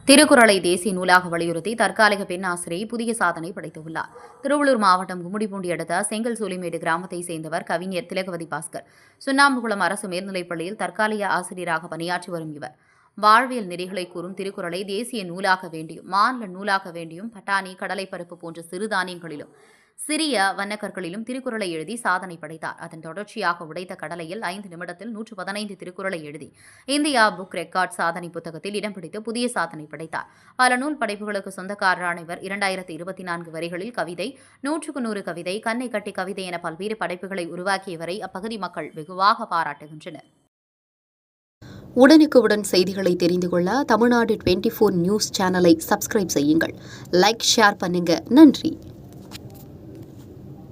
திருக்குறளை தேசிய நூலாக வலியுறுத்தி தற்காலிக பெண் ஆசிரியை புதிய சாதனை படைத்துள்ளார். திருவள்ளூர் மாவட்டம் கும்மிடிப்பூண்டி அடுத்த செங்கல் சூலிமேடு கிராமத்தை சேர்ந்தவர் கவிஞர் திலகவதி பாஸ்கர். சுண்ணாம்புகுளம் அரசு மேல்நிலைப்பள்ளியில் தற்காலிக ஆசிரியராக பணியாற்றி வரும் இவர் வாழ்வியல் நெறிகளை கூறும் திருக்குறளை தேசிய நூலாக வேண்டியும் மாநில நூலாக வேண்டியும் பட்டாணி, கடலைப்பருப்பு போன்ற சிறுதானியங்களிலும் சிறிய வண்ணக்கற்களிலும் திருக்குறளை எழுதி சாதனை படைத்தார். அதன் தொடர்ச்சியாக உடைத்த கடலையில் 5 நிமிடத்தில் 115 திருக்குறளை எழுதி இந்தியா புக் ரெக்கார்ட் சாதனை புத்தகத்தில் இடம் பிடித்து புதிய சாதனை படைத்தார். பல நூல் படைப்புகளுக்கு சொந்தக்காரரான இவர் 2024 வரிகளில் கவிதை, 100 கவிதை, கண்ணை கட்டி கவிதை என பல்வேறு படைப்புகளை உருவாக்கியவரை அப்பகுதி மக்கள் வெகுவாக பாராட்டுகின்றனர். உடனுக்குடன் செய்திகளை தெரிந்து கொள்ள தமிழ்நாடு 24 நியூஸ் சேனலை சப்ஸ்கிரைப் செய்யுங்கள். லைக், ஷேர் பண்ணுங்க. நன்றி.